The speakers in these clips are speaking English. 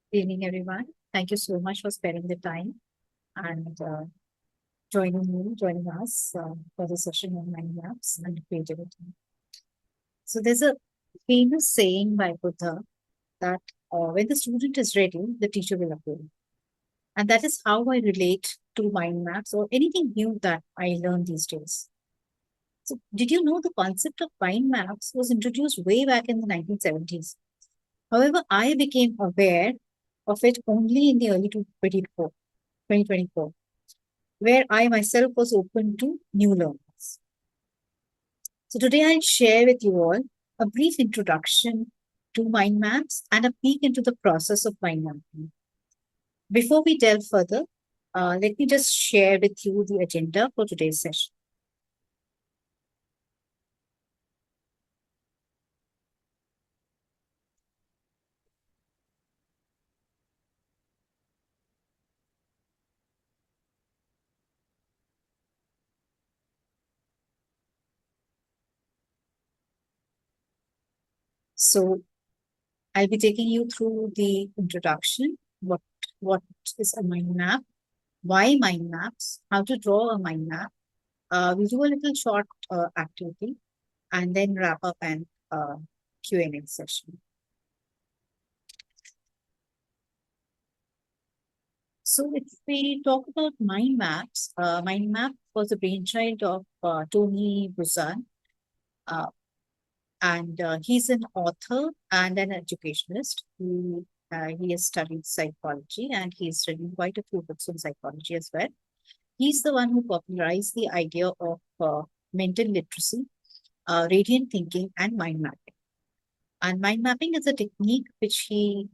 Good evening, everyone. Thank you so much for spending the time and joining us for the session on mind maps and creativity. So there's a famous saying by Buddha that when the student is ready, the teacher will appear. And that is how I relate to mind maps or anything new that I learn these days. So did you know the concept of mind maps was introduced way back in the 1970s? However, I became aware of it only in the early 2024, where I myself was open to new learnings. So today I'll share with you all a brief introduction to mind maps and a peek into the process of mind mapping. Before we delve further, let me just share with you the agenda for today's session. So I'll be taking you through the introduction, what is a mind map, why mind maps, how to draw a mind map. We'll do a little short activity and then wrap up an Q&A session. So if we talk about mind map was a brainchild of Tony Buzan, uh, and he's an author and an educationist. He has studied psychology and he's written quite a few books on psychology as well. He's the one who popularized the idea of mental literacy, radiant thinking, and mind mapping. And mind mapping is a technique which he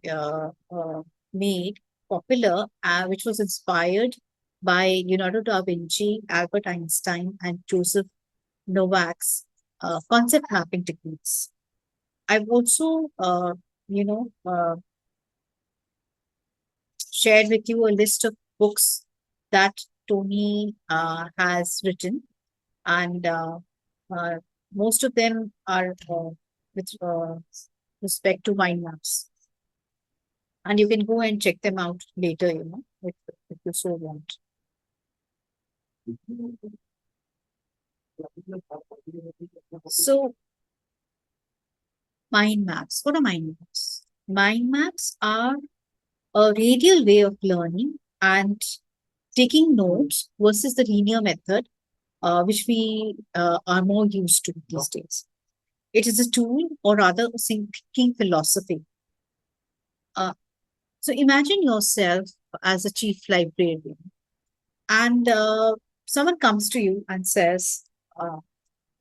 made popular, which was inspired by Leonardo da Vinci, Albert Einstein, and Joseph Novak's concept mapping techniques. I've also, shared with you a list of books that Tony has written, and uh, most of them are with respect to mind maps. And you can go and check them out later, if you so want. So, mind maps. What are mind maps? Mind maps are a radial way of learning and taking notes versus the linear method, which we are more used to these days. It is a tool, or rather, a thinking philosophy. Uh, so, imagine yourself as a chief librarian, and someone comes to you and says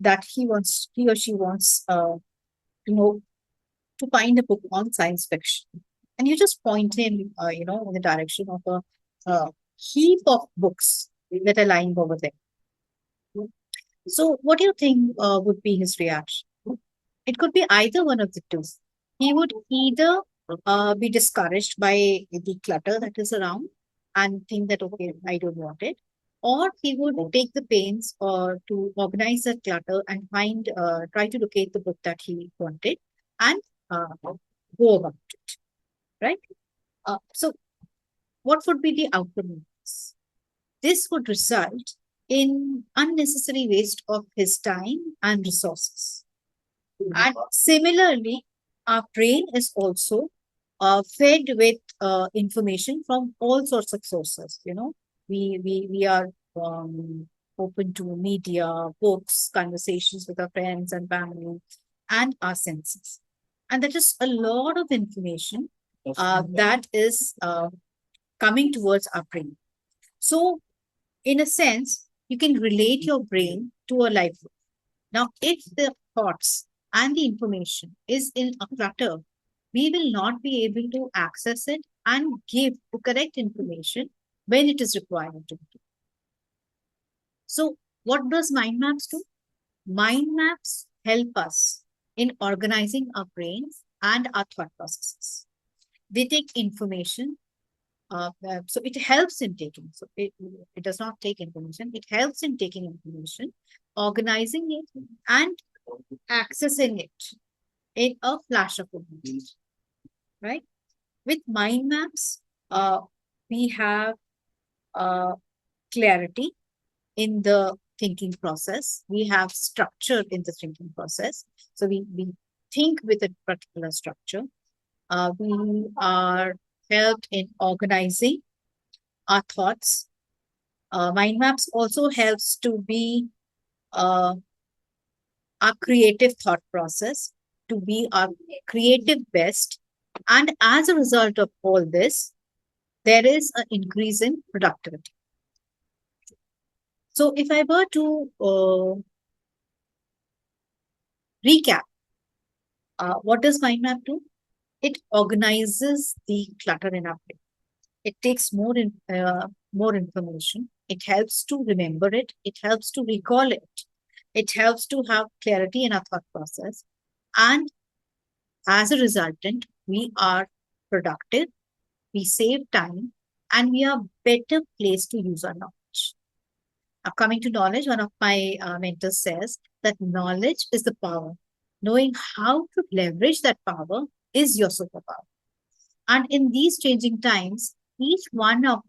that he or she wants, to know to find a book on science fiction, and you just point him, in the direction of a heap of books that are lying over there. So, what do you think would be his reaction? It could be either one of the two. He would either be discouraged by the clutter that is around and think that, okay, I don't want it, or he would take the pains to organize that clutter and try to locate the book that he wanted and uh, go about it, right? So, what would be the outcome of this? This would result in unnecessary waste of his time and resources. And similarly, our brain is also fed with information from all sorts of sources. We are open to media, books, conversations with our friends and family, and our senses. And that is a lot of information that is coming towards our brain. So, in a sense, you can relate your brain to a life. Now, if the thoughts and the information is in a clutter, we will not be able to access it and give the correct information when it is required to be. So, what does mind maps do? Mind maps help us in organizing our brains and our thought processes. They take information, so it helps in taking. So it does not take information. It helps in taking information, organizing it, and accessing it in a flash of a moment, right? With mind maps, we have uh, clarity in the thinking process. We have structure in the thinking process. So we think with a particular structure. We are helped in organizing our thoughts. Mind maps also helps to be uh, our creative thought process, to be our creative best. And as a result of all this, there is an increase in productivity. So if I were to recap, what does mind map do? It organizes the clutter in our brain. It takes more information. It helps to remember it. It helps to recall it. It helps to have clarity in our thought process. And as a resultant, we are productive, we save time, and we are better placed to use our knowledge. Coming to knowledge, one of my mentors says that knowledge is the power. Knowing how to leverage that power is your superpower. And in these changing times, each one of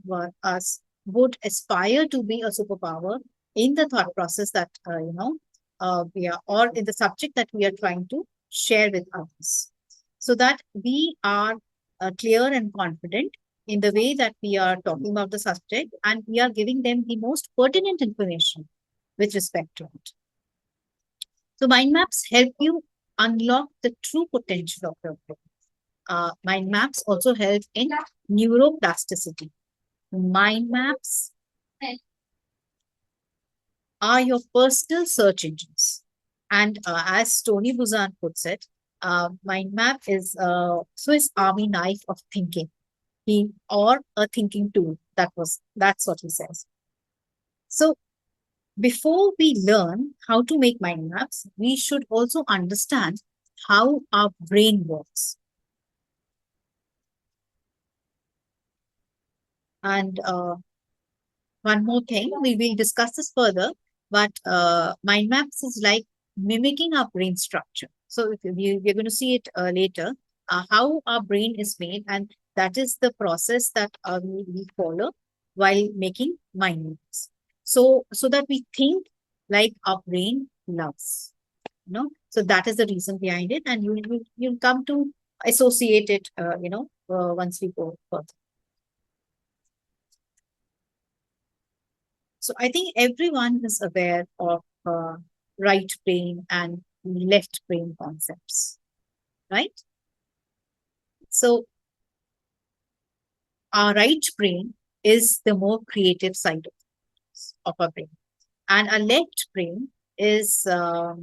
us would aspire to be a superpower in the thought process that, we are, or in the subject that we are trying to share with others. So that we are clear and confident in the way that we are talking about the subject, and we are giving them the most pertinent information with respect to it. So mind maps help you unlock the true potential of your brain. Mind maps also help in neuroplasticity. Mind maps are your personal search engines. And as Tony Buzan puts it, mind map is a Swiss Army knife of thinking, or a thinking tool. That's what he says. So before we learn how to make mind maps, we should also understand how our brain works. And one more thing, we will discuss this further, but mind maps is like mimicking our brain structure. So if we're going to see it later, how our brain is made, and that is the process that we follow while making mind maps. So that we think like our brain loves. So that is the reason behind it, and you'll come to associate it. Once we go further. So I think everyone is aware of right brain and left brain concepts, right? So our right brain is the more creative side of our brain, and our left brain is the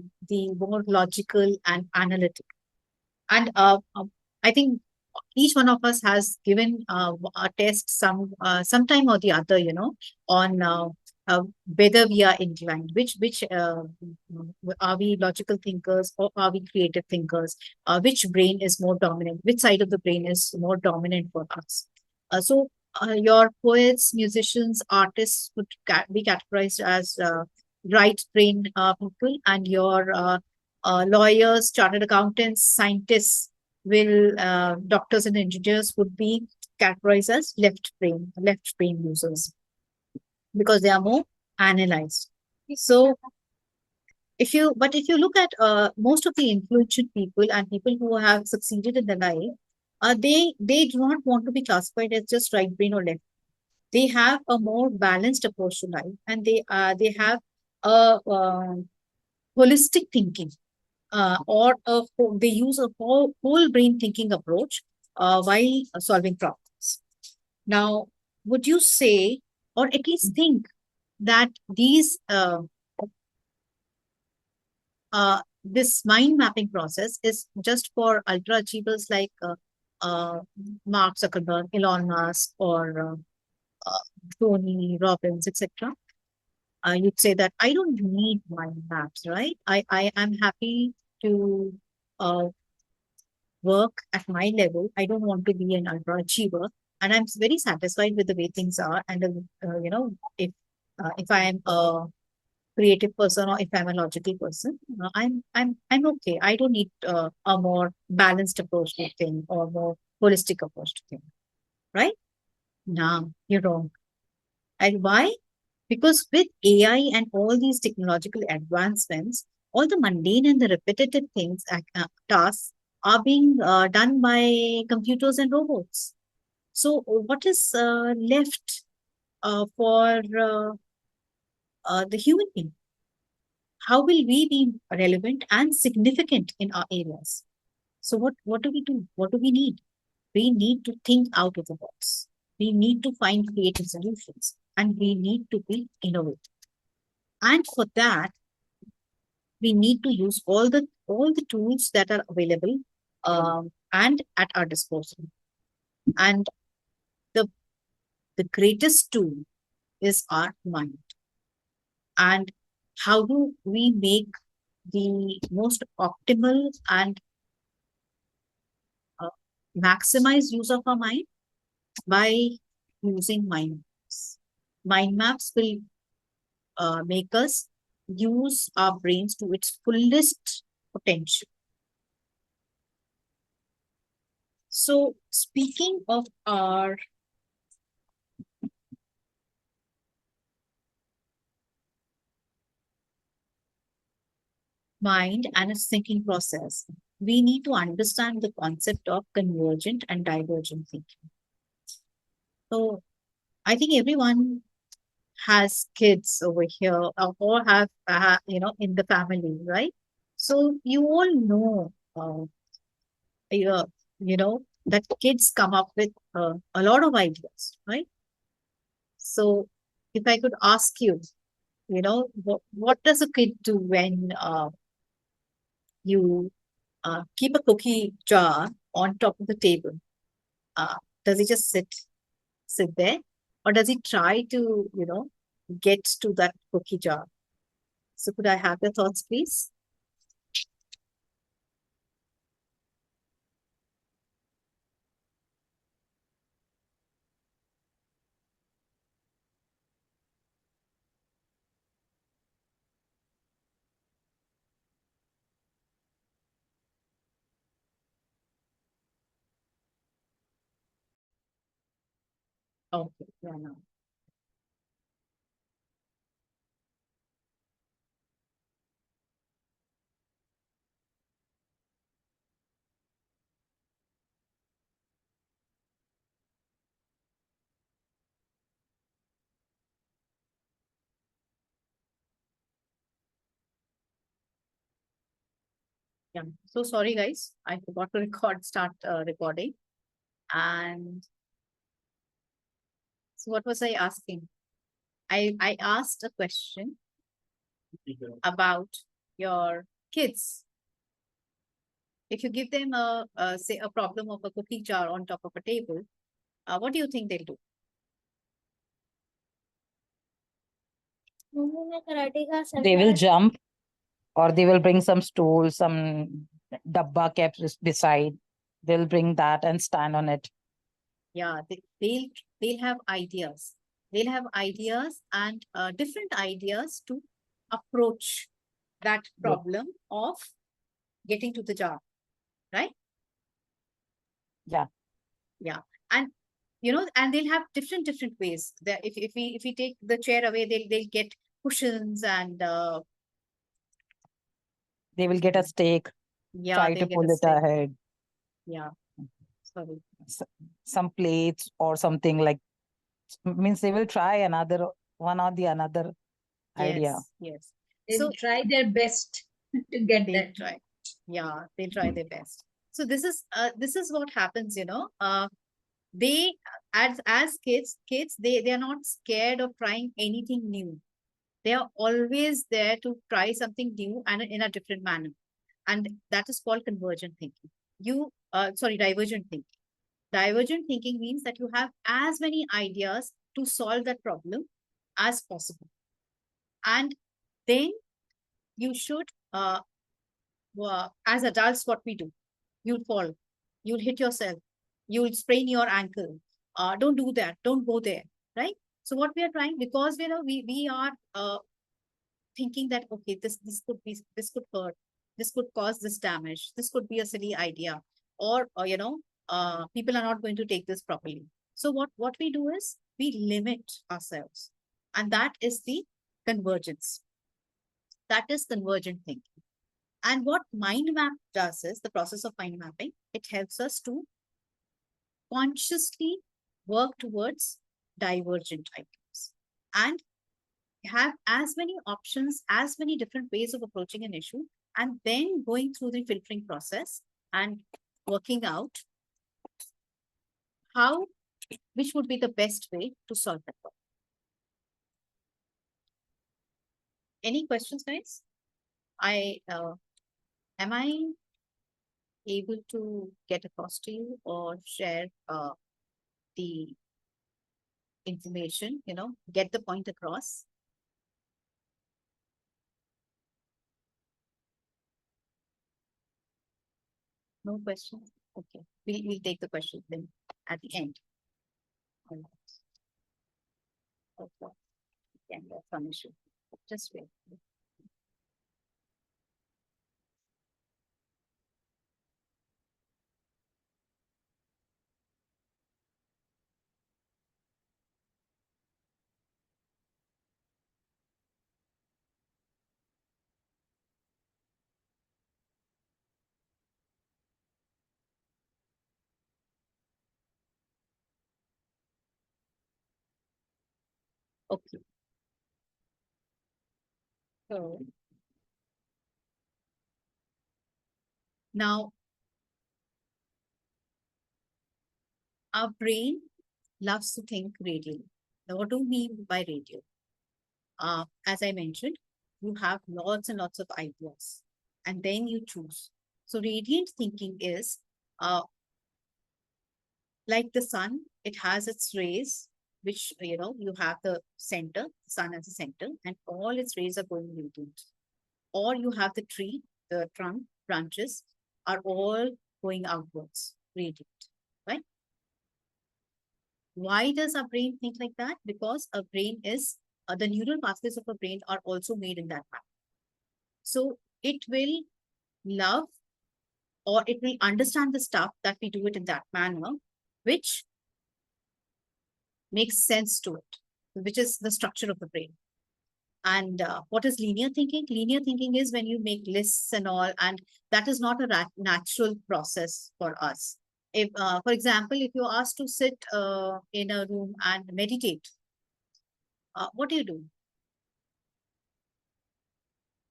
more logical and analytical. And I think each one of us has given a test sometime or the other, on whether we are inclined, which are we logical thinkers or are we creative thinkers? Which brain is more dominant? Which side of the brain is more dominant for us? So your poets, musicians, artists would be categorized as right brain people, and your lawyers, chartered accountants, scientists will doctors and engineers would be categorized as left brain users, because they are more analyzed. So if you look at most of the influential people and people who have succeeded in their life, they do not want to be classified as just right brain or left. They have a more balanced approach to life, and they have a holistic thinking, they use a whole brain thinking approach while solving problems. Now, would you say, or at least think, that this mind mapping process is just for ultra achievers like Mark Zuckerberg, Elon Musk, or uh, Tony Robbins, etc.? You'd say that I don't need mind maps, right? I am happy to uh, work at my level. I don't want to be an ultra achiever, and I'm very satisfied with the way things are. And if I am a creative person or if I'm a logical person, I'm okay. I don't need a more balanced approach to thing, or more holistic approach to things, right? Now, you're wrong. And why? Because with AI and all these technological advancements, all the mundane and the repetitive things, tasks are being done by computers and robots. So, what is left for the human being? How will we be relevant and significant in our areas? So, what do we do? What do we need? We need to think out of the box. We need to find creative solutions, and we need to be innovative. And for that, we need to use all the tools that are available and at our disposal. And the the greatest tool is our mind. And how do we make the most optimal and uh, maximize use of our mind? By using mind maps. Mind maps will make us use our brains to its fullest potential. So, speaking of our mind and its thinking process, we need to understand the concept of convergent and divergent thinking. So, I think everyone has kids over here or have, in the family, right? So, you all know, uh, that kids come up with a lot of ideas, right? So, if I could ask you, what does a kid do when you keep a cookie jar on top of the table? Uh, does he just sit there, or does he try to get to that cookie jar? So, could I have your thoughts, please? Okay, yeah, no. Yeah. So sorry, guys. I forgot to start recording. And so, what was I asking? I asked a question about your kids. If you give them say a problem of a cookie jar on top of a table, what do you think they'll do? They will jump, or they will bring some stools, some dabba kept beside. They'll bring that and stand on it. Yeah, they'll have ideas. They'll have ideas and different ideas to approach that Yeah. problem of getting to the jar, right? Yeah. Yeah, and and they'll have different ways. That if we take the chair away, they'll get cushions and They will get a stake, yeah, try to they'll get a pull it stick. ahead. Yeah, sorry. S- some plates or something like, means they will try another one or the another idea. Yes, yes. They'll So try their best to get they'll that. try. Yeah, they'll try their best. So this is what happens. They as kids they are not scared of trying anything new. They are always there to try something new and in a different manner, and that is called convergent thinking. Divergent thinking. Divergent thinking means that you have as many ideas to solve that problem as possible, and then you should as adults, what we do, you'll fall, you'll hit yourself, you'll sprain your ankle. Don't do that, don't go there, right? So what we are trying, because we are thinking that okay, this could hurt, this could cause this damage, this could be a silly idea, or people are not going to take this properly. So what we do is we limit ourselves, and that is the convergence. That is convergent thinking. And what mind map does is the process of mind mapping. It helps us to consciously work towards divergent items and have as many options, as many different ways of approaching an issue, and then going through the filtering process and working out how, which would be the best way to solve that problem. Any questions, guys? Am I able to get across to you or share the information, get the point across? No questions? Okay. We'll take the questions then at the end. All right. Okay. Again, that's one issue. Just wait. Okay. So now our brain loves to think radially. Now, what do we mean by radial? As I mentioned, you have lots and lots of ideas, and then you choose. So radiant thinking is like the sun. It has its rays, which you have the center, the sun as a center, and all its rays are going radiant. Or you have the tree, the trunk, branches are all going outwards, radiant, right? Why does our brain think like that? Because our brain is, the neural pathways of our brain are also made in that manner. So it will love, or it will understand the stuff that we do it in that manner, which makes sense to it, which is the structure of the brain. And what is linear thinking? Linear thinking is when you make lists and all, and that is not a natural process for us. If, for example, if you're asked to sit in a room and meditate, what do you do?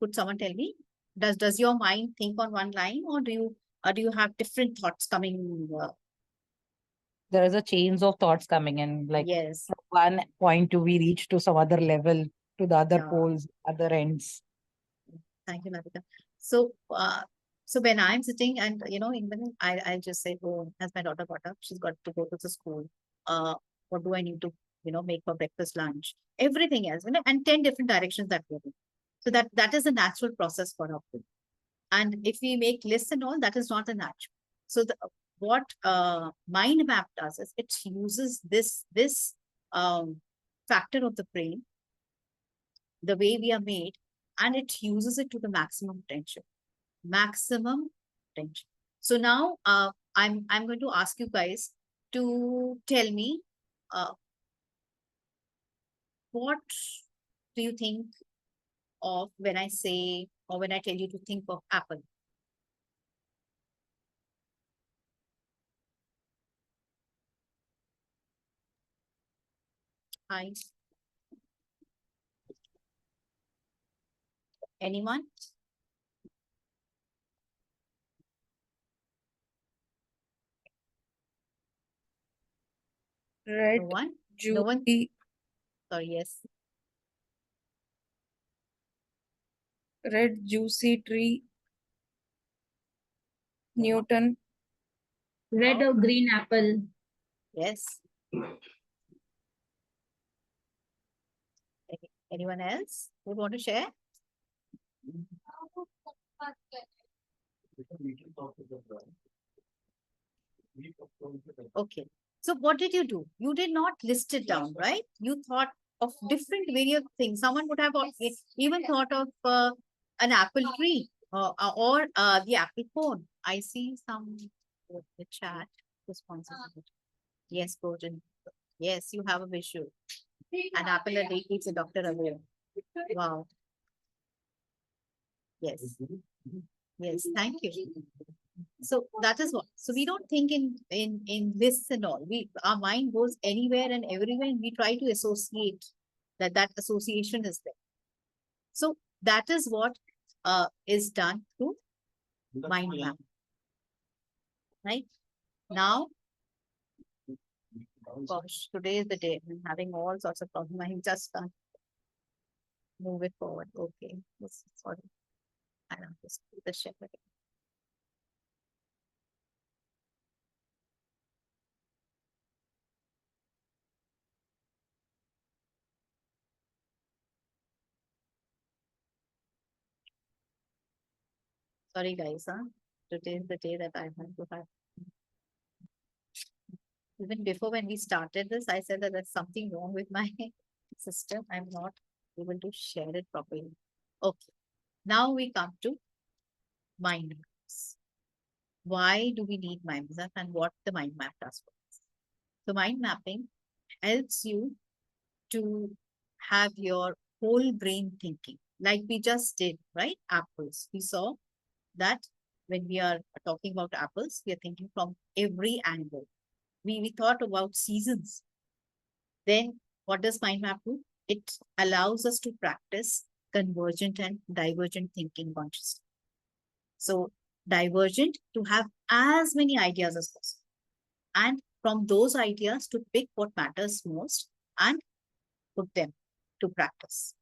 Could someone tell me? Does your mind think on one line, or do you have different thoughts coming? There is a chains of thoughts coming in, like Yes. from one point to we reach to some other level, to the other Yeah. poles, other ends. Thank you, Navika. So when I'm sitting and even I'll just say, oh, has my daughter got up? She's got to go to the school. What do I need to make for breakfast, lunch, everything else, and 10 different directions that we're doing. So that is a natural process for our brain. And if we make lists and all, that is not a natural. So what mind map does is it uses this factor of the brain, the way we are made, and it uses it to the maximum potential. Maximum potential. So now I'm going to ask you guys to tell me what do you think of when I say, or when I tell you to think of apple? Hi. Anyone? Red, No one? No one? juicy, Sorry, yes. red juicy tree, Newton, Red or green apple. Yes. Anyone else who want to share? Okay. So what did you do? You did not list it down, right? You thought of different various things. Someone would have even thought of an apple tree or the apple phone. I see some in the chat. responsibility. Yes, Gordon. Yes, you have a visual. An apple a day keeps a doctor away. Wow. Yes. Yes. Thank you. So that is what. So we don't think in lists and all. Our mind goes anywhere and everywhere, and we try to associate that association is there. So that is what is done through mind map. Right now, gosh, today is the day. I'm having all sorts of problems. I just can't move it forward. Okay, sorry. I don't just do the share again. Sorry, guys. Today is the day that I have to have. Even before when we started this, I said that there's something wrong with my system. I'm not able to share it properly. Okay. Now we come to mind maps. Why do we need mind map and what the mind map does for us? So mind mapping helps you to have your whole brain thinking, like we just did, right? Apples. We saw that when we are talking about apples, we are thinking from every angle. We thought about seasons. Then what does mind map do? It allows us to practice convergent and divergent thinking consciously. So divergent to have as many ideas as possible. And from those ideas to pick what matters most and put them to practice.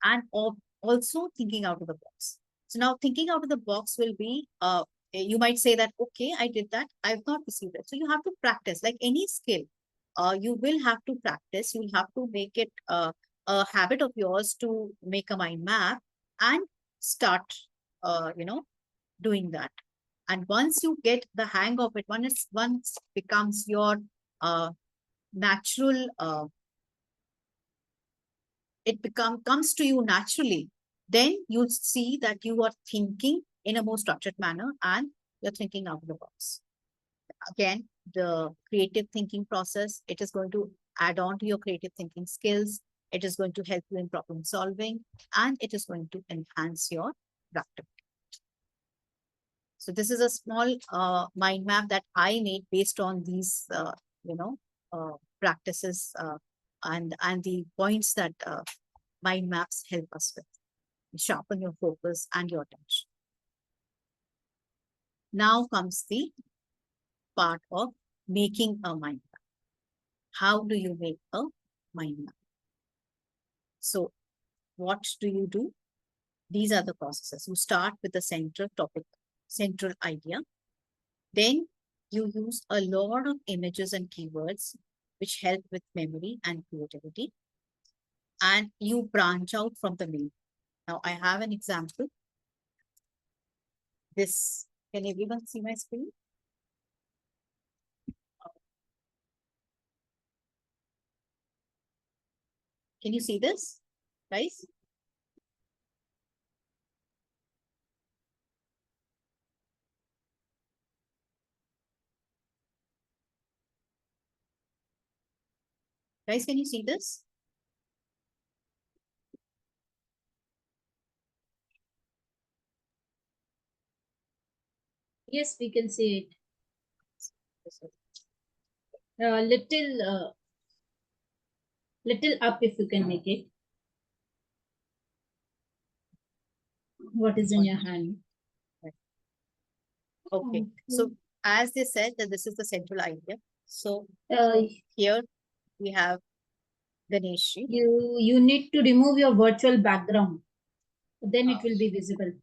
And also thinking out of the box. So now thinking out of the box will be, you might say that, okay, I did that. I've not received it. So you have to practice like any skill. You will have to practice. You'll have to make it a habit of yours to make a mind map and start, doing that. And once you get the hang of it, once becomes your natural, comes to you naturally, then you'll see that you are thinking in a more structured manner and you're thinking out of the box. Again, the creative thinking process, it is going to add on to your creative thinking skills. It is going to help you in problem solving, and it is going to enhance your productivity. So this is a small mind map that I made based on these, practices and the points that mind maps help us with. Sharpen your focus and your attention. Now comes the part of making a mind map. How do you make a mind map? So what do you do? These are the processes. You start with the central topic, central idea. Then you use a lot of images and keywords which help with memory and creativity. And you branch out from the main. Now I have an example. This, can everyone see my screen? Can you see this, guys? Guys, can you see this? Yes, we can see it. Little up if you can make it. What is in your hand? Okay. So as they said that this is the central idea. So Uh, here we have Ganeshi. you need to remove your virtual background. Then it will be visible.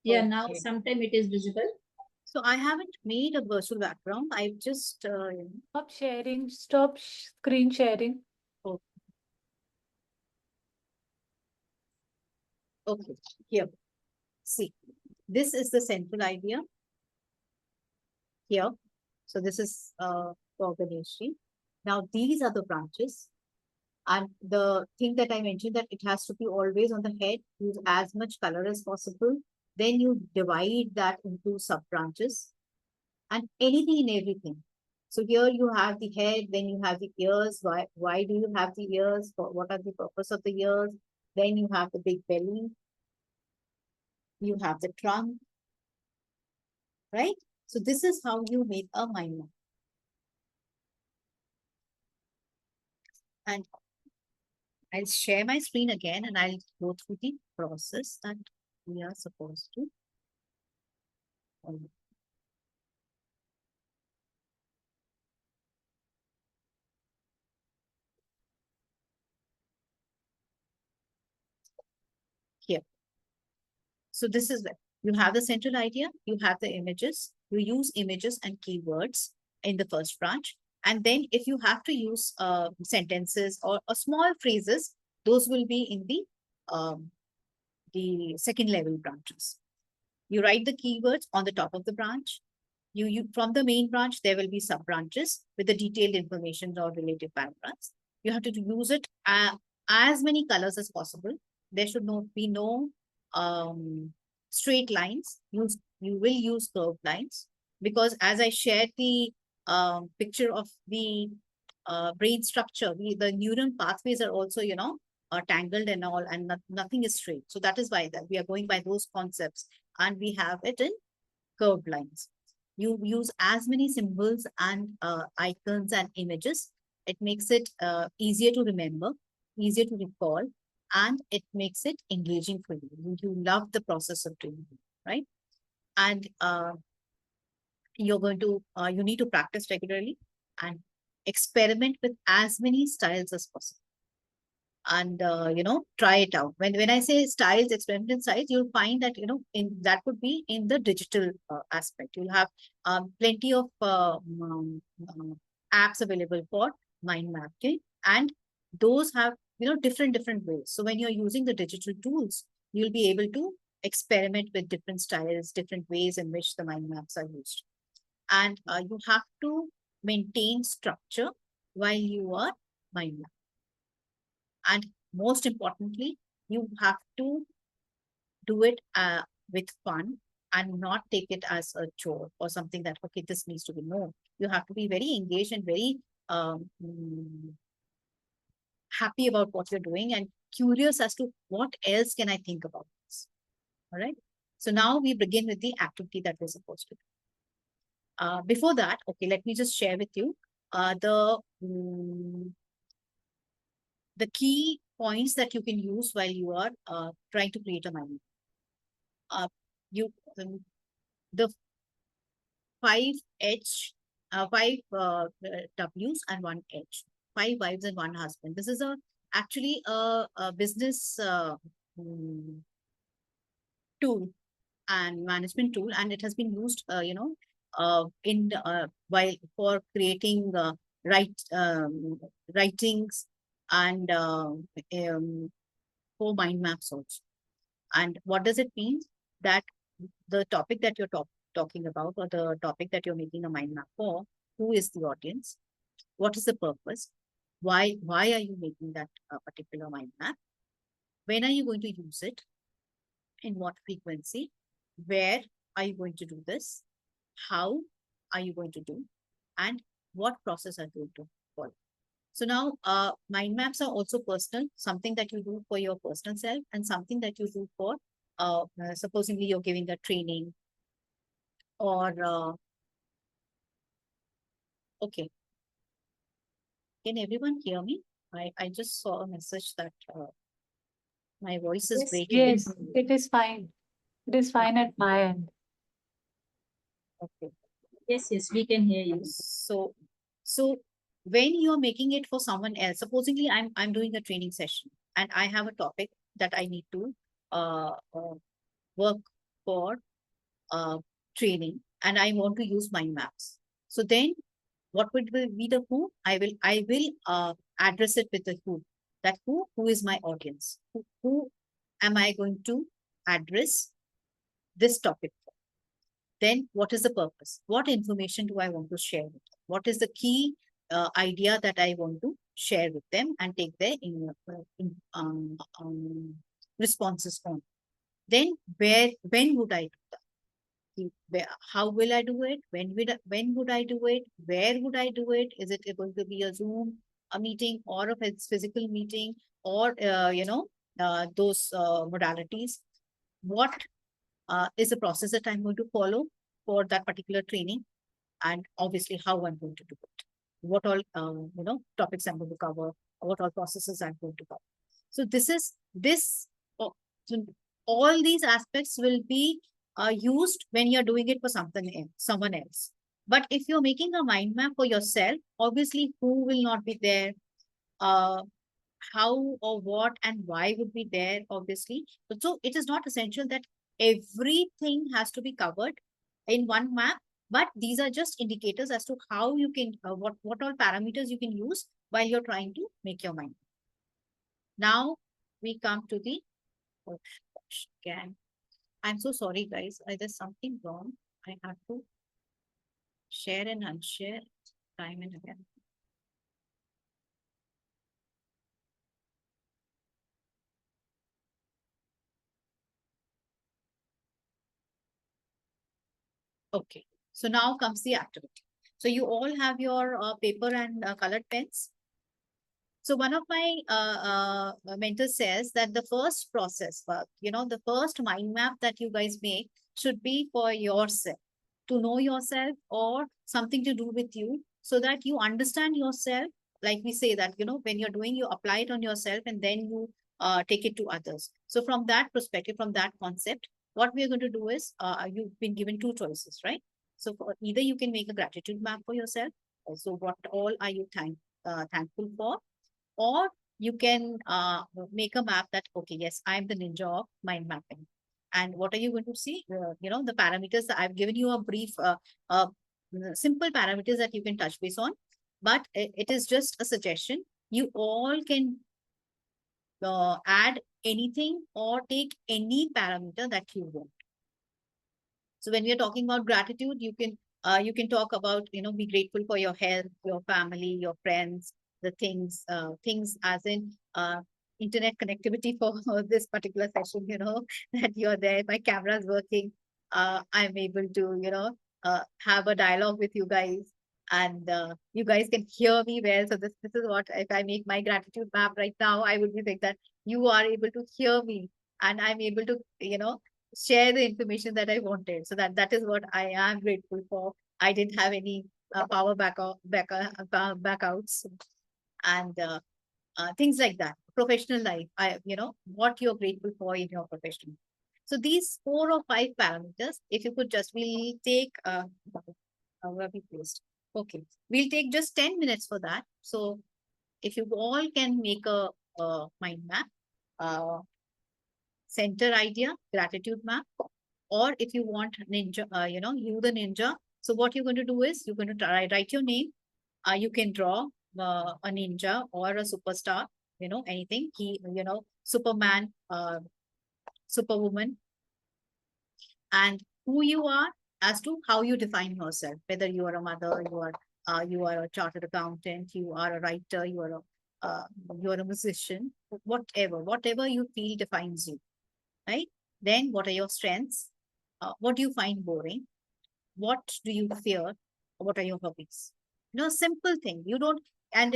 Yeah, now Okay. sometime it is visible. So I haven't made a virtual background. I've just, Stop sharing. Stop screen sharing. okay, here. See, this is the central idea here. So this is for Ganeshi. Now these are the branches. And the thing that I mentioned that it has to be always on the head, use as much color as possible. Then you divide that into sub branches and anything and everything. So here you have the head, then you have the ears. Why do you have the ears? What are the purpose of the ears? Then you have the big belly. You have the trunk, right? So this is how you make a mind map. And I'll share my screen again and I'll go through the process that we are supposed to follow. Here. So this is where you have the central idea, you have the images, you use images and keywords in the first branch. And then if you have to use sentences or small phrases, those will be in the second level branches. You write the keywords on the top of the branch. You from the main branch, there will be sub branches with the detailed information or related paragraphs. You have to use it as many colors as possible. There should be no straight lines. You will use curved lines because as I shared the picture of the brain structure, the neuron pathways are also, tangled and all, and nothing is straight. So that is why that we are going by those concepts, and we have it in curved lines. You use as many symbols and icons and images. It makes it easier to remember, easier to recall, and it makes it engaging for you. You love the process of doing it, right? And you need to practice regularly and experiment with as many styles as possible. And try it out. When I say styles, experimental styles, you'll find that in that would be in the digital aspect. You'll have plenty of apps available for mind mapping, and those have different ways. So when you're using the digital tools, you'll be able to experiment with different styles, different ways in which the mind maps are used. And you have to maintain structure while you are mind mapping. And most importantly, you have to do it with fun and not take it as a chore or something that, okay, this needs to be known. You have to be very engaged and very happy about what you're doing and curious as to what else can I think about this. All right. So now we begin with the activity that we're supposed to do. Before that, okay, let me just share with you the key points that you can use while you are trying to create a mind map. The 5H, 5 W's and 1H, 5 wives and 1 husband. This is actually a business tool and management tool, and it has been used, in while for creating writings and for mind maps also. And what does it mean? That the topic that you're talking about, or the topic that you're making a mind map for, who is the audience? What is the purpose? Why are you making that particular mind map? When are you going to use it? In what frequency? Where are you going to do this? How are you going to do? And what process are you going to follow? So now mind maps are also personal, something that you do for your personal self and something that you do for, supposedly you're giving a training or, okay. Can everyone hear me? I just saw a message that my voice is Yes. breaking. Yes, it is fine. It is fine at my end. Okay. Yes, we can hear you. So when you're making it for someone else, supposedly I'm doing a training session and I have a topic that I need to work for training, and I want to use mind maps. So then what would be the who? I will address it with the who. That who is my audience? Who am I going to address this topic for? Then what is the purpose? What information do I want to share with them? What is the key idea that I want to share with them and take their responses on? Then when would I do that? How will I do it? When would I do it? Where would I do it? Is it going to be a Zoom, a meeting, or a physical meeting, or those modalities? What is the process that I'm going to follow for that particular training, and obviously how I'm going to do it? What all topics I'm going to cover, what all processes I'm going to cover. So so all these aspects will be used when you're doing it for someone else. But if you're making a mind map for yourself, obviously who will not be there, uh, how or what and why would be there, obviously. So it is not essential that everything has to be covered in one map, but these are just indicators as to how you can, what all parameters you can use while you're trying to make your mind. Now we come to the, oh, gosh, again. I'm so sorry, guys. There's something wrong. I have to share and unshare time and again. Okay, so now comes the activity. So you all have your paper and colored pens. So one of my mentors says that the first process, the first mind map that you guys make should be for yourself, to know yourself or something to do with you, so that you understand yourself. Like we say that, when you're doing, you apply it on yourself and then you take it to others. So from that perspective, from that concept, what we are going to do is, you've been given two choices, right? So either you can make a gratitude map for yourself. So what all are you thankful for? Or you can make a map that, okay, yes, I'm the ninja of mind mapping. And what are you going to see? The parameters that I've given you a brief, simple parameters that you can touch base on, but it is just a suggestion. You all can add anything or take any parameter that you want. So when we are talking about gratitude, you can talk about, be grateful for your health, your family, your friends, the things as in internet connectivity for this particular session, that you're there, my camera's working, I'm able to, have a dialogue with you guys, and you guys can hear me well. So this is what, if I make my gratitude map right now, I would be saying that you are able to hear me and I'm able to, share the information that I wanted. So that is what I am grateful for. I didn't have any power backouts and things like that. Professional life, what you're grateful for in your profession. So these 4 or 5 parameters, if you could just, we'll take, where we placed. Okay, we'll take just 10 minutes for that. So if you all can make a mind map, center idea, gratitude map, or if you want ninja, you the ninja. So what you're going to do is you're going to write your name. You can draw a ninja or a superstar, anything. Superman, superwoman, and who you are as to how you define yourself. Whether you are a mother, you are a chartered accountant, you are a writer, you are a musician, whatever you feel defines you, right? Then what are your strengths? What do you find boring? What do you fear? What are your hobbies? Simple thing. You don't, and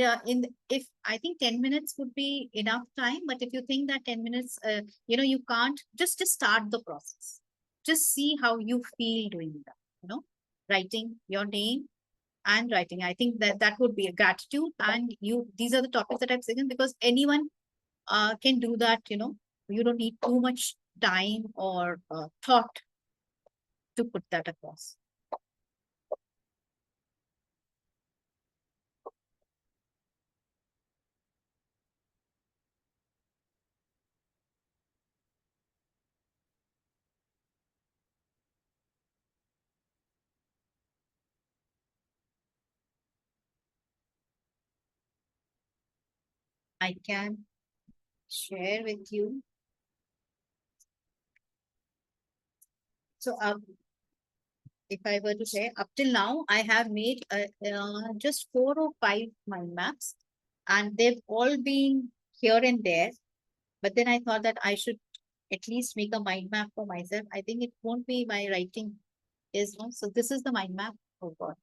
if I think 10 minutes would be enough time, but if you think that 10 minutes, you can't, just start the process. Just see how you feel doing that, writing your name and writing. I think that would be a gratitude. And these are the topics that I've taken because anyone can do that, you don't need too much time or thought to put that across. I can share with you. So if I were to say, up till now, I have made just 4 or 5 mind maps, and they've all been here and there. But then I thought that I should at least make a mind map for myself. I think it won't be my writing is no. So this is the mind map. Oh God.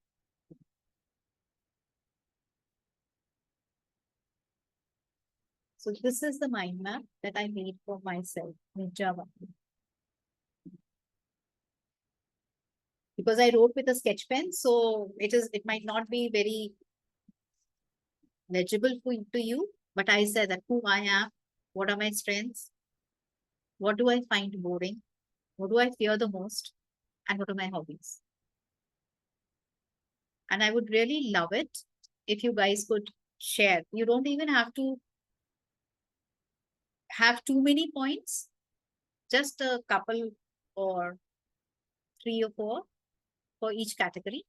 So this is the mind map that I made for myself in Java. Because I wrote with a sketch pen, so it might not be very legible to you, but I said that who I am, what are my strengths, what do I find boring, what do I fear the most, and what are my hobbies. And I would really love it if you guys could share. You don't even have to have too many points, just a couple or 3 or 4 for each category.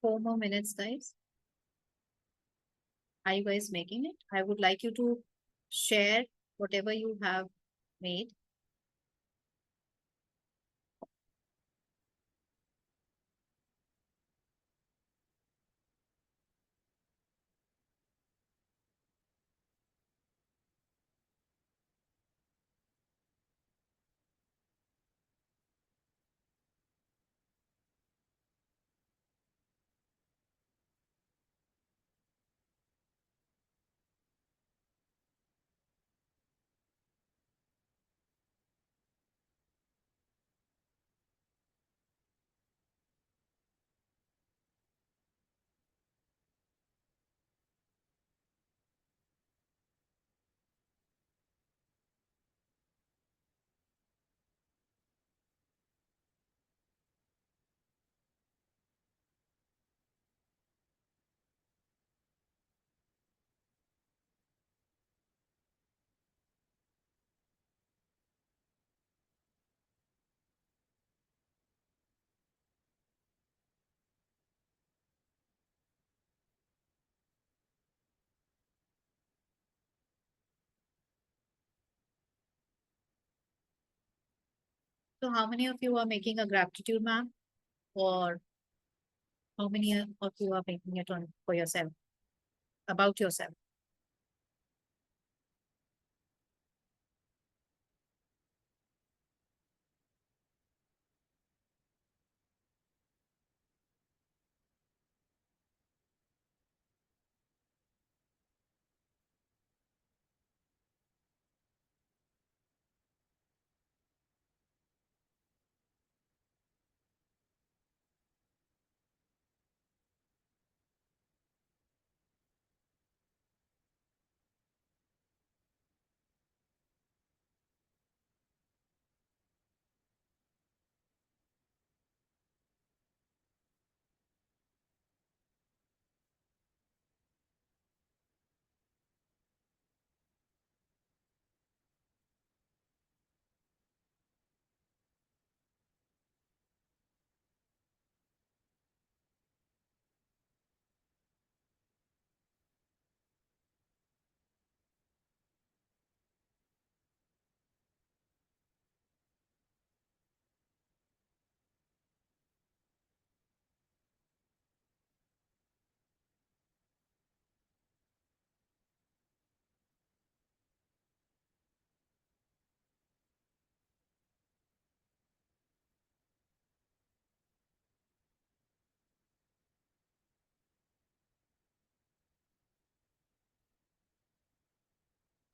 Four more minutes, guys. Are you guys making it? I would like you to share whatever you have made. So how many of you are making a gratitude map, or how many of you are making it on for yourself, about yourself?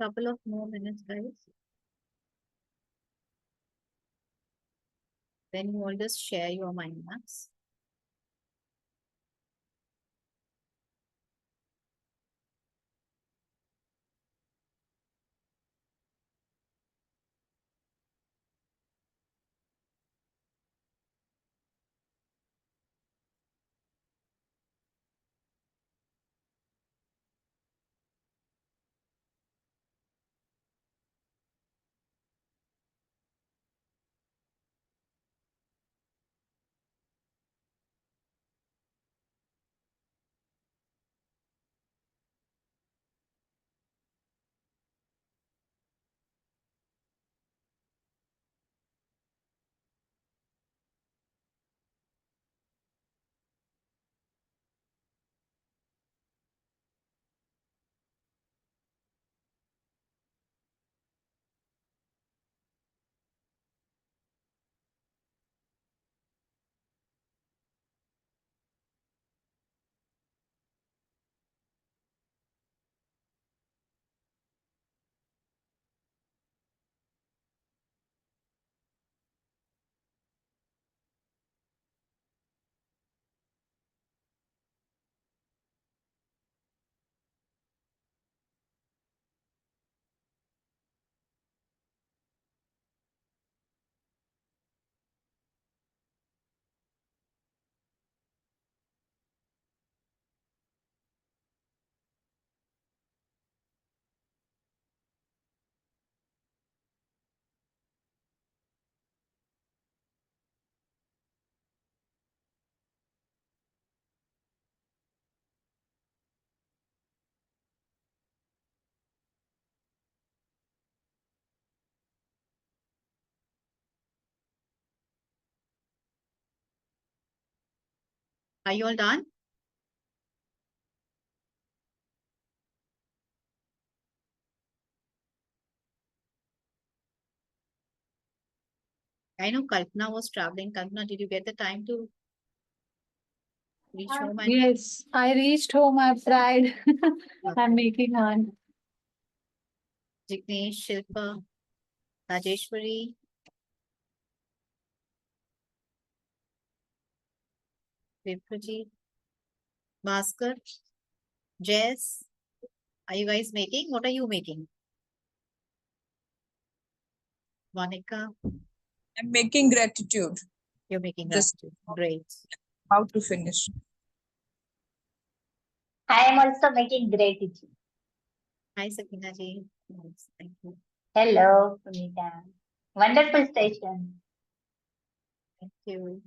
Couple of more minutes, guys. Then you all just share your mind maps. Are you all done? I know Kalpana was traveling. Kalpana, did you get the time to reach home? And Yes, I reached home. I tried. I'm making on. Jignesh, Shilpa, Rajeshwari, Vipraji, Bhaskar, Jess. Are you guys making? What are you making? Monica, I'm making gratitude. you're making Just- gratitude. Great. How to finish? I am also making gratitude. Hi, Sakina ji. Nice. Thank you. Hello, Sunita. Wonderful station. Thank you.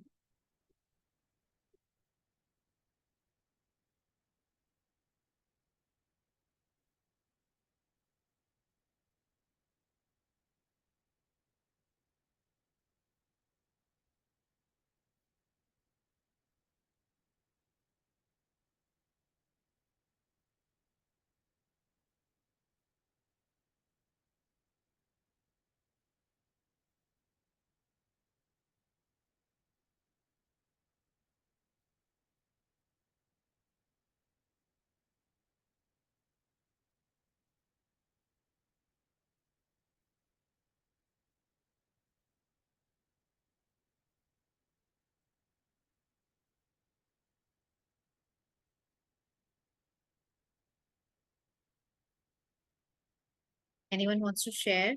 Anyone wants to share?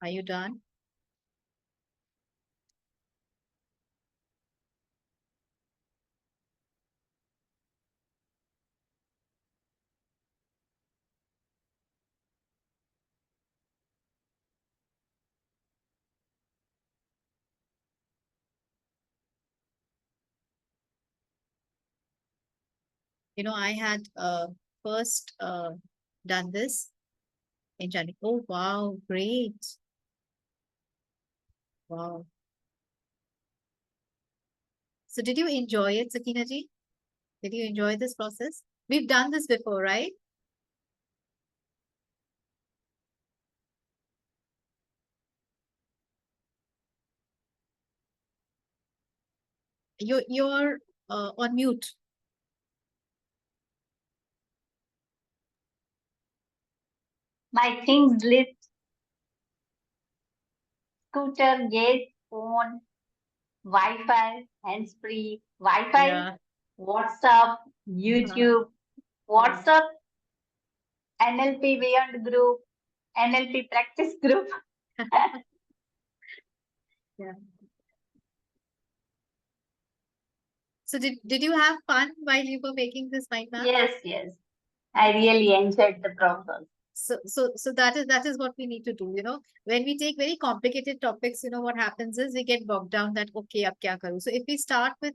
Are you done? You know, I had first done this in January. Oh, wow, great. Wow. So did you enjoy it, Sakina ji? Did you enjoy this process? We've done this before, right? You're on mute. My things list: scooter, gate, phone, Wi-Fi, hands-free, Wi-Fi, Yeah. WhatsApp, YouTube, WhatsApp, NLP Beyond Group, NLP Practice Group. Yeah. So did you have fun while you were making this mind map? Yes, yes. I really enjoyed the process. So that is what we need to do, when we take very complicated topics, what happens is we get bogged down that okay ab kya karu. So if we start with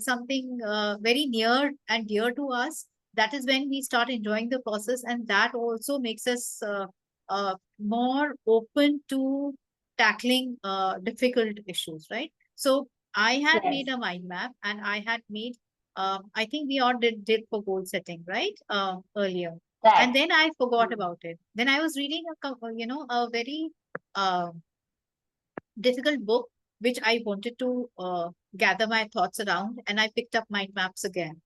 something very near and dear to us, that is when we start enjoying the process, and that also makes us more open to tackling difficult issues, right? So I had Yes. made a mind map, and I had made I think we all did for goal setting, right? Earlier. Right. And then I forgot about it. Then I was reading a very uh, difficult book which I wanted to gather my thoughts around, and I picked up mind maps again.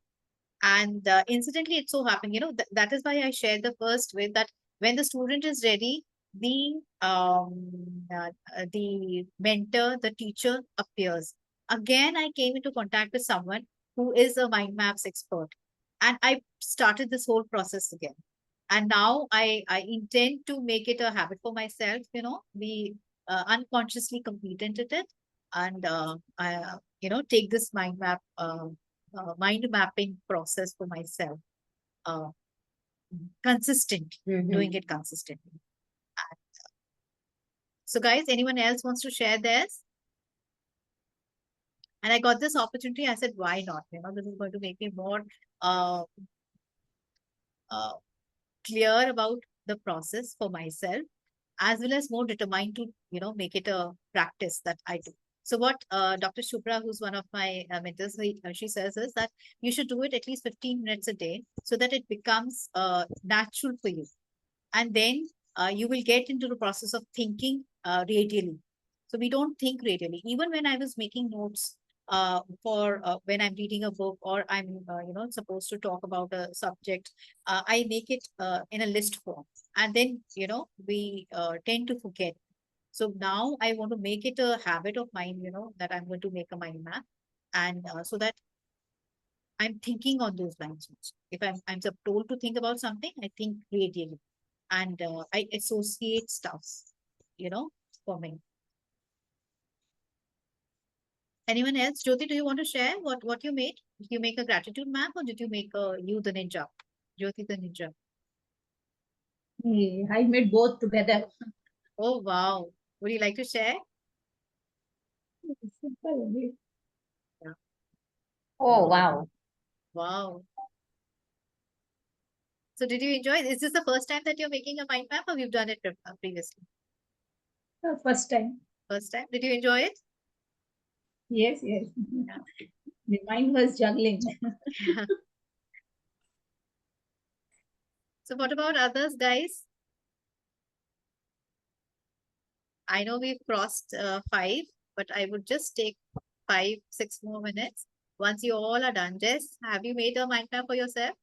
And incidentally, it so happened, that is why I shared the first with that when the student is ready, the mentor, the teacher appears. Again, I came into contact with someone who is a mind maps expert, and I started this whole process again. And now I intend to make it a habit for myself, be unconsciously competent at it, and take this mind mapping process for myself, uh, doing it consistently. So guys, anyone else wants to share theirs? And I got this opportunity. I said, why not? This is going to make me more uh, uh, clear about the process for myself, as well as more determined to, make it a practice that I do. So what Dr. Shubra, who's one of my mentors, she says is that you should do it at least 15 minutes a day so that it becomes natural for you. And then you will get into the process of thinking radially. So we don't think radially. Even when I was making notes for when I'm reading a book, or I'm supposed to talk about a subject, I make it in a list form, and then we tend to forget. So now I want to make it a habit of mine, that I'm going to make a mind map, and so that I'm thinking on those lines. If I'm told to think about something, I think radially, and I associate stuffs, for me. Anyone else? Jyoti, do you want to share what you made? Did you make a gratitude map, or did you make you the ninja? Jyoti the ninja. I made both together. Oh wow. Would you like to share? Simple only. Oh, wow. Wow. So did you enjoy? Is this the first time that you're making a mind map, or you've done it previously? First time. First time. Did you enjoy it? Yes, yes. The mind was juggling. So what about others, guys? I know we've crossed 5, but I would just take 5, 6 more minutes. Once you all are done, Jess, have you made a mind map for yourself?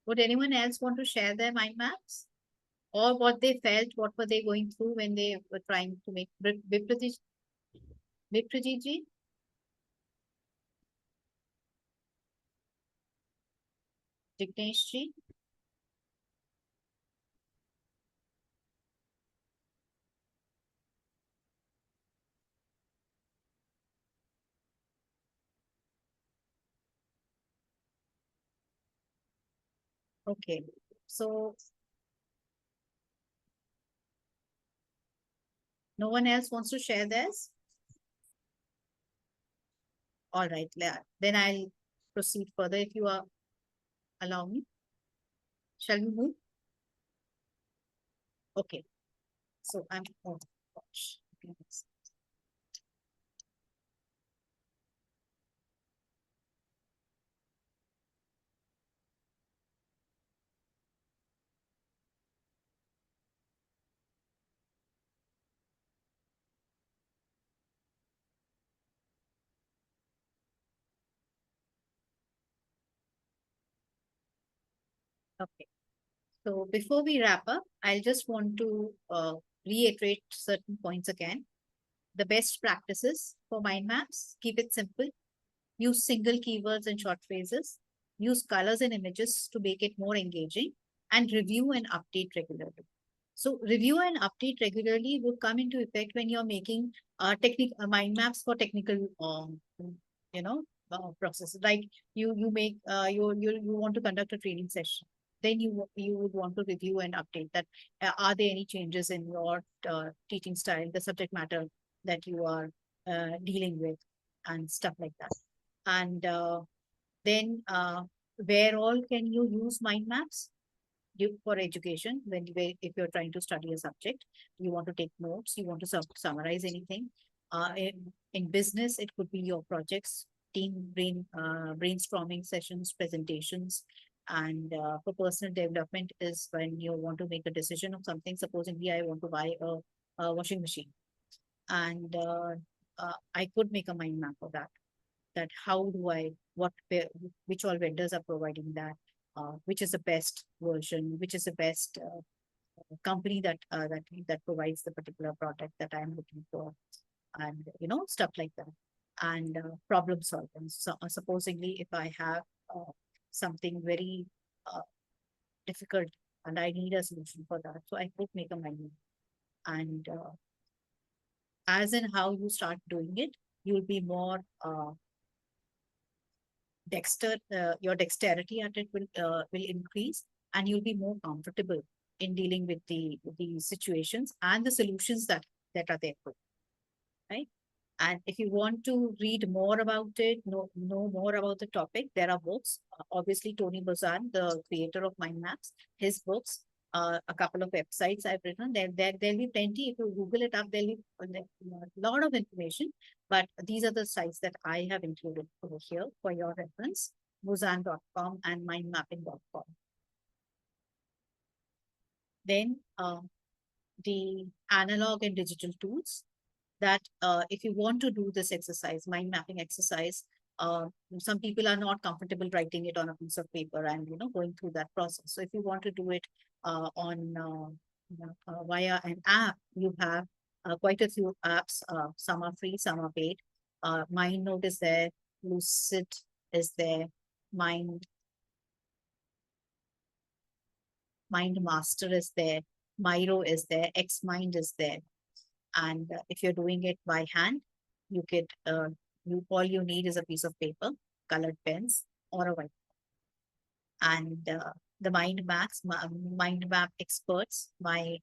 Would anyone else want to share their mind maps? Or what they felt, what were they going through when they were trying to make Viprajiji? Jigneshji? Okay. So no one else wants to share theirs? All right. Then I'll proceed further if you allow me. Shall we move? Okay. So I'm gosh. Goodness. Okay. So before we wrap up, I just want to reiterate certain points again. The best practices for mind maps: keep it simple, use single keywords and short phrases, use colors and images to make it more engaging, and review and update regularly. So review and update regularly would come into effect when you're making technical mind maps for technical, you know, processes. Like you make you want to conduct a training session, then you would want to review and update that. Are there any changes in your teaching style, the subject matter that you are dealing with, and stuff like that. And then where all can you use mind maps? For education, if you're trying to study a subject, you want to take notes, you want to summarize anything. In business, it could be your projects, brainstorming sessions, presentations. And for personal development is when you want to make a decision of something. Supposedly, I want to buy a washing machine, and I could make a mind map for that. That how do I, which all vendors are providing that, which is the best version, which is the best company that provides the particular product that I'm looking for, and stuff like that. And problem solving. So supposedly, if I have something very difficult and I need a solution for that, so I could make a menu. And as in how you start doing it, you'll be more your dexterity at it will increase, and you'll be more comfortable in dealing with the situations and the solutions that are there for you, right? And if you want to read more about it, know more about the topic, there are books. Obviously, Tony Buzan, the creator of mind maps, his books, a couple of websites I've written. There'll be plenty. If you Google it up, there'll be a lot of information. But these are the sites that I have included over here for your reference: buzan.com and mindmapping.com. Then the analog and digital tools that if you want to do this exercise, mind mapping exercise, some people are not comfortable writing it on a piece of paper and going through that process. So if you want to do it via an app, you have quite a few apps. Some are free, some are paid. MindNote is there, Lucid is there, Mind Master is there, Miro is there, Xmind is there. And if you're doing it by hand, you could all you need is a piece of paper, colored pens, or a white. And the mind map experts, my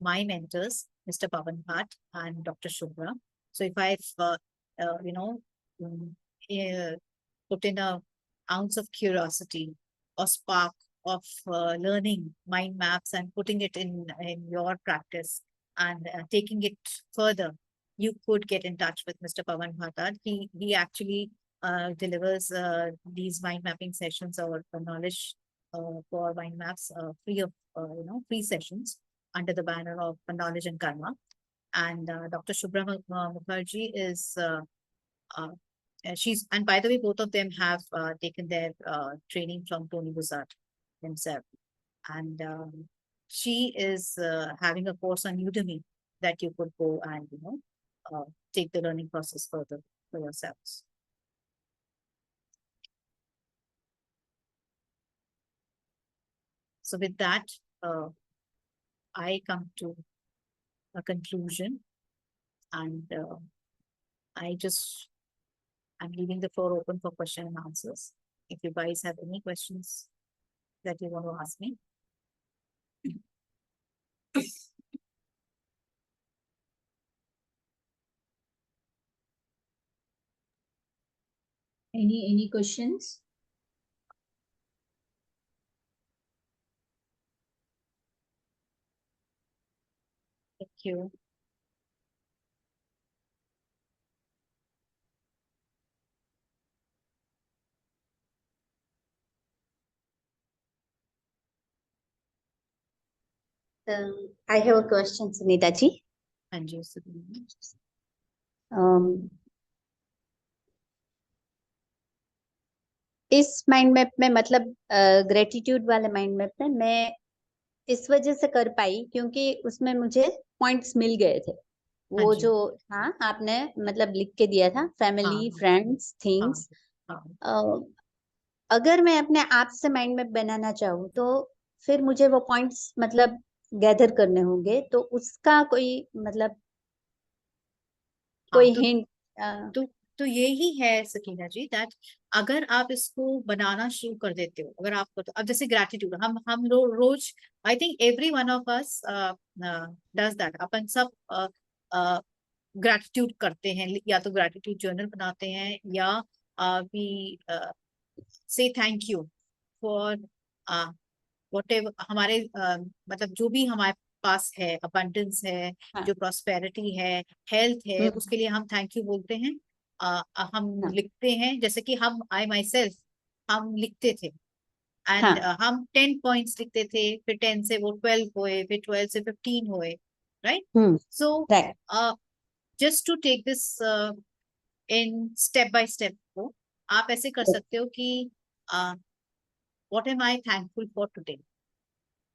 mentors, Mr. Pavan Bhatt and Dr. Shubhra. So if I've put in a ounce of curiosity or spark of learning mind maps and putting it in your practice and taking it further, you could get in touch with Mr. Pavan Bhatta. He actually delivers these mind mapping sessions or knowledge for mind maps free of free sessions under the banner of knowledge and karma. And Dr. Shubhra Mukherjee is and by the way, both of them have taken their training from Tony Buzard himself. And she is having a course on Udemy that you could go and take the learning process further for yourselves. So with that, I come to a conclusion, and I'm leaving the floor open for question and answers. If you guys have any questions that you want to ask me. Any questions? Thank you. I have a question, Sunita ji. हाँ जी सुनीता। इस mind map में मतलब gratitude वाले mind map में मैं इस वजह से कर पाई क्योंकि उसमें मुझे पॉइंट्स मिल गए थे। वो जी। जो हाँ आपने मतलब लिख के दिया था, फैमिली, हाँ। फ्रेंड्स, हाँ थिंग्स। हाँ अगर मैं अपने आप से माइंड मैप बनाना चाहूँ तो फिर मुझे वो पॉइंट्स मतलब गैदर करने होंगे, तो उसका कोई मतलब कोई तो हिंट? तो यही है सकीना जी, दैट अगर आप इसको बनाना शुरू कर देते हो, अगर आपको तो अब जैसे ग्रैटिट्यूड हम रोज, I think every one of us does that, अपन सब ग्रैटिट्यूड करते हैं, या तो ग्रैटिट्यूड जर्नल बनाते हैं, या वी से थैंक यू फॉर whatever हमारे मतलब जो भी हमारे पास है, अबंडेंस है, हाँ। जो प्रॉस्पेरिटी है, हेल्थ है, हम्म। उसके लिए हम थैंक यू बोलते हैं। हम हाँ। लिखते हैं, जैसे कि हम आई माई सेल्फ हम लिखते थे, एंड हाँ। हम 10 पॉइंट्स लिखते थे, फिर 10 से वो 12 हुए, फिर 12 से 15 हुए, right? Hmm. So right. Just to take this in step by step को आप ऐसे कर सकते हो कि what am I thankful for today.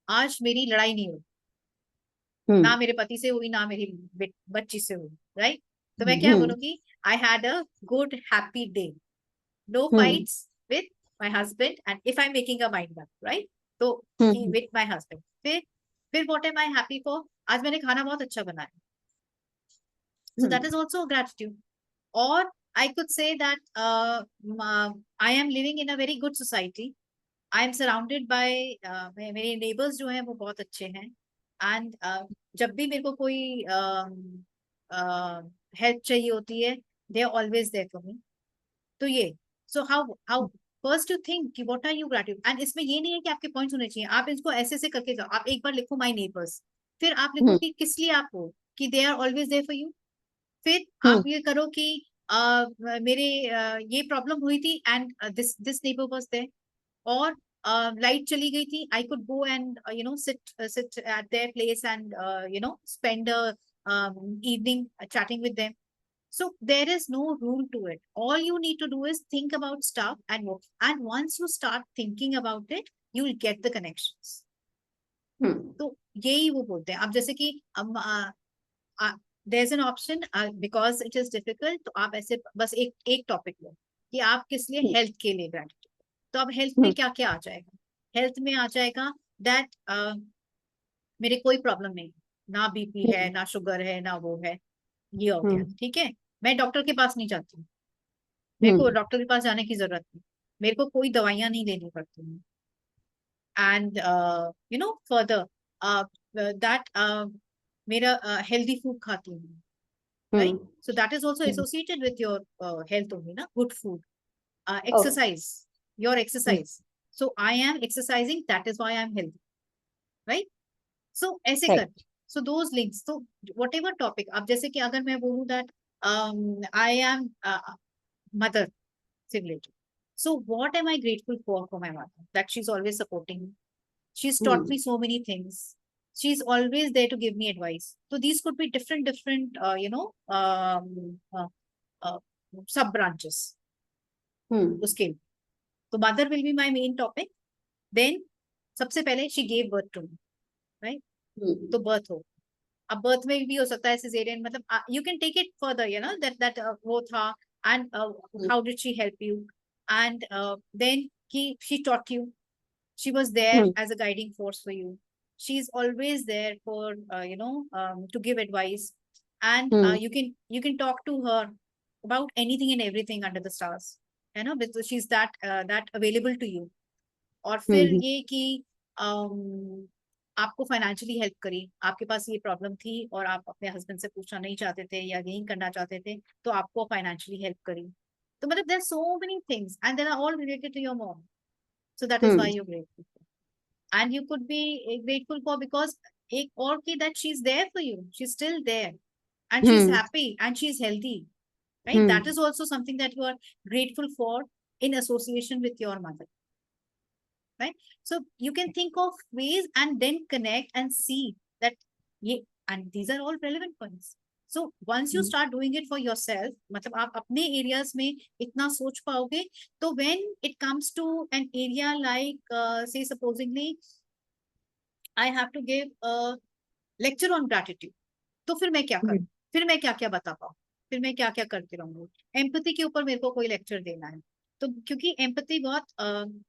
आज मेरी लड़ाई नहीं हुई, ना मेरे पति से हुई, ना मेरी बच्ची से हुई, राइट? तो मैं क्या बोलूंगी, I had a good happy day, no fights with my husband, and if I am making a mind map, right, तो कि विथ माय हस्बैंड, फिर what am I happy for, आज मैंने खाना बहुत अच्छा बनाया, so that is also gratitude. Or I could say that I am living in a very good society. I am surrounded by मेरे neighbors जो हैं वो बहुत अच्छे हैं, and जब भी मेरे को कोई हेल्प चाहिए होती है, they are always there for me. तो ये, so how first you think कि what are you gratitude, and इसमें ये नहीं है कि आपके पॉइंट्स होने चाहिए, आप इसको ऐसे ऐसे करके जाओ, आप एक बार लिखो माई नेबर्स, फिर आप लिखो कि किस लिए आप हो, कि they are always there for you, फिर आप ये करो कि मेरे ये प्रॉब्लम हुई थी and this this neighbour was there, और लाइट चली गई थी, I could go and sit at their place and spend evening chatting with them. So there is no rule to it. All you need to do is think about stuff and work. And once you start thinking about it, you will get the connections. तो यही वो बोलते हैं। अब जैसे कि there's an option because it is difficult, तो आप ऐसे बस एक टॉपिक लो कि आप किस लिए, हेल्थ के लिए ग्रेटिट्यूड, तो अब हेल्थ में क्या क्या आ जाएगा, हेल्थ में आ जाएगा दैट मेरे कोई प्रॉब्लम नहीं, ना बीपी है, ना शुगर है, ना वो है, ये हो गया, ठीक है, मैं डॉक्टर के पास नहीं जाती हूँ, मेरे को डॉक्टर के पास जाने की जरूरत नहीं, मेरे को कोई दवाइयां नहीं लेनी पड़ती हैं, एंड फर्दर दैट मेरा हेल्दी फूड खाती हूँ, right? So that is also associated with your health only, na? Good food, exercise, your exercise. So I am exercising, that is why I am healthy, right? So ऐसे कर, so those links, so whatever topic, अब जैसे कि अगर मैं बोलूँ that I am mother से related, so what am I grateful for my mother, that she's always supporting me, she's taught me so many things, she's always there to give me advice. So these could be different sub branches उसके, तो mother will be my main topic, then सबसे पहले she gave birth to me, right? तो birth हो, अब birth में भी हो सकता है cesarean, मतलब you can take it further, that वो था, and how did she help you, and then she taught you, she was there as a guiding force for you, she's always there for to give advice, and you can talk to her about anything and everything under the stars, because she's that available to you. और फिर ये कि आपको financially help करी, आपके पास ये problem थी और आप अपने हस्बैंड से पूछना नहीं चाहते थे या यही करना चाहते थे, तो आपको फाइनेंशियली हेल्प करी, तो मतलब there so many things and they are all related to your mom, so that is why you're grateful for. And you could be grateful for because एक और की that she's there for you, she's still there, and she's happy and she's healthy, right? That is also something that you are grateful for in association with your mother. right? So you can think of ways and then connect and see that, yeah, and these are all relevant points. So once you start doing it for yourself, मतलब आप अपने areas में इतना सोच पाओगे, तो when it comes to an area like, say supposingly, I have to give a lecture on gratitude, तो फिर मैं क्या करूँ, फिर मैं क्या क्या बता पाऊँ, फिर मैं क्या क्या करती रहूंगी, एम्पैथी के ऊपर मेरे को कोई लेक्चर देना है, तो क्योंकि एम्पैथी बहुत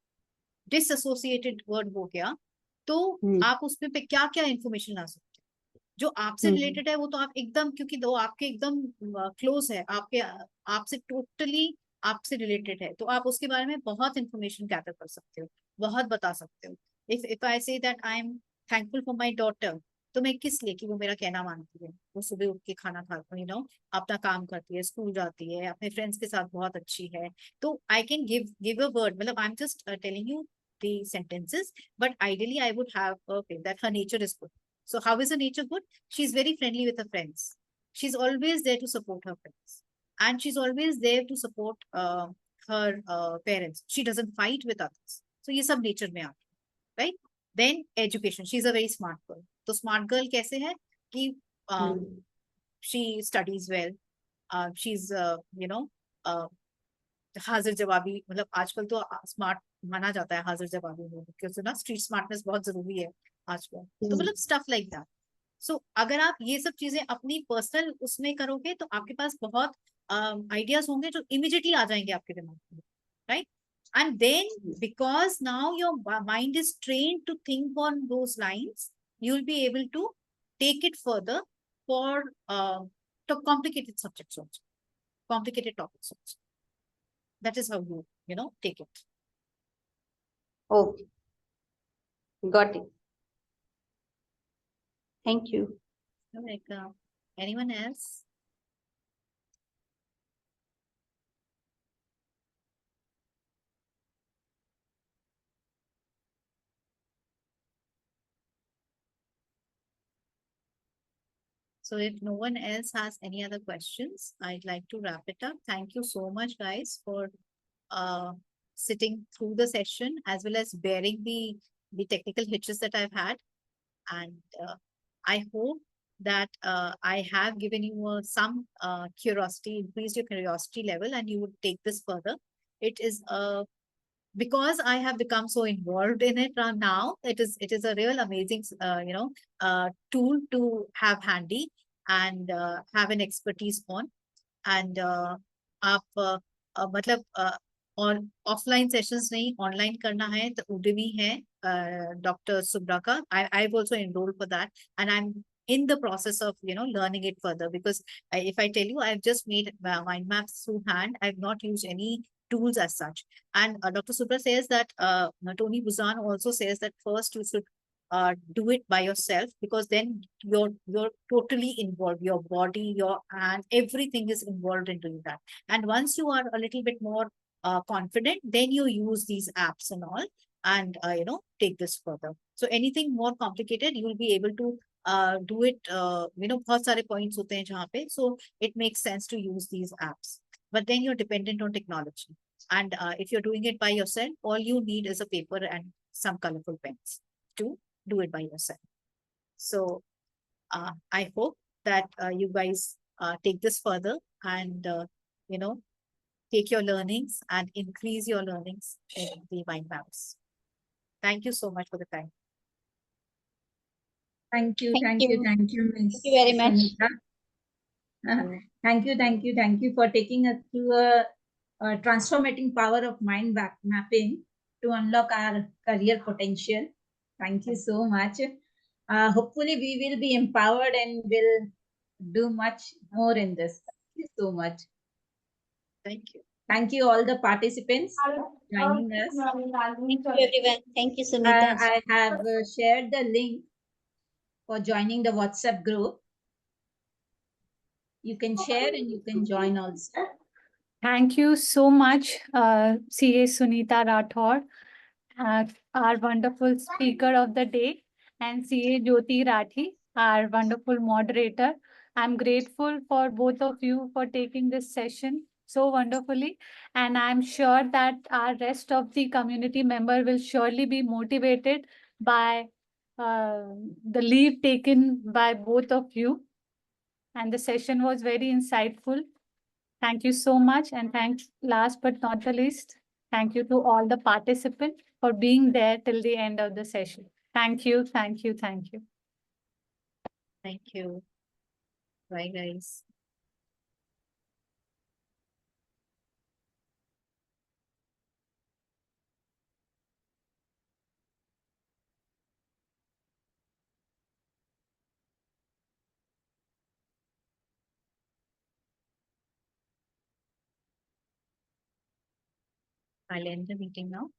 डिसएसोसिएटेड वर्ड हो गया, तो आप उसमें पे क्या क्या इंफॉर्मेशन ला सकते हो जो आपसे रिलेटेड है, वो तो आप एकदम, क्योंकि दो आपके एकदम क्लोज है, आपके आपसे टोटली आपसे रिलेटेड है, तो आप उसके बारे में बहुत इंफॉर्मेशन गैदर कर सकते हो, बहुत बता सकते हो। If I say that I am thankful for my daughter, तो मैं किस लिए, कि वो मेरा कहना मानती है, वो सुबह उठ के खाना खाती, अपना काम करती है, स्कूल जाती है, अपने फ्रेंड्स के साथ बहुत अच्छी है, तो I can give a word, मतलब I am just telling you the sentences, but ideally I would have, okay, that her nature is good. So how is her nature good? She's very friendly with her friends. She's always there to support her friends, and she's always there to support her parents. She doesn't fight with others. So ये सब nature में आता है, right? Then education. She's a very smart girl. तो smart girl कैसे है कि she studies well. She's हाजिर जवाबी, मतलब आजकल तो स्मार्ट माना जाता है हाजिर जवाबी में, क्योंकि ना स्ट्रीट स्मार्टनेस बहुत जरूरी है आजकल, तो मतलब स्टफ लाइक दैट। सो अगर आप ये सब चीजें अपनी पर्सनल उसमें करोगे, तो आपके पास बहुत आइडियाज होंगे जो इमिडिएटली आ जाएंगे आपके दिमाग में, right? And then because now your mind is trained to think on those lines, you will be able to take it further for complicated subjects also, complicated topics also. That is how you take it. Okay, got it. Thank you. You're welcome. Anyone else? So if no one else has any other questions, I'd like to wrap it up. Thank you so much, guys, for sitting through the session, as well as bearing the technical hitches that I've had. And I hope that I have given you some curiosity, increased your curiosity level, and you would take this further. It is because I have become so involved in it now. It is a real amazing tool to have handy and have an expertise on. And आप मतलब और offline sessions नहीं, online करना है तो Udemy है doctor Subra का. I've also enrolled for that, and I'm in the process of learning it further, because if I tell you, I've just made mind maps through hand. I've not used any tools as such. And Dr. Subra says that Tony Buzan also says that first you should do it by yourself, because then you're totally involved. Your body, your hand, everything is involved in doing that. And once you are a little bit more confident, then you use these apps and all, and take this further. So anything more complicated, you will be able to do it. बहुत सारे points होते हैं जहाँ पे, so it makes sense to use these apps. But then you're dependent on technology. And if you're doing it by yourself, all you need is a paper and some colorful pens to do it by yourself. So I hope that you guys take this further and, take your learnings and increase your learnings in the mind maps. Thank you so much for the time. Thank you, Thank thank you. you, thank you, Ms. Thank you very much. Sunita. Thank you for taking us through a transformating power of mind mapping to unlock our career potential. Thank you so much. Hopefully, we will be empowered and will do much more in this. Thank you so much. Thank you. Thank you, all the participants joining us. Thank you, everyone. Thank you, Sunita. I have shared the link for joining the WhatsApp group. You can share and you can join also. Thank you so much, CA Sunita Rathore, our wonderful speaker of the day, and CA Jyoti Rathi, our wonderful moderator. I'm grateful for both of you for taking this session so wonderfully. And I'm sure that our rest of the community member will surely be motivated by the leave taken by both of you. And the session was very insightful. Thank you so much. And thanks, last but not the least, thank you to all the participants for being there till the end of the session. Thank you, thank you, thank you. Thank you. Bye, guys. I'll end the meeting now.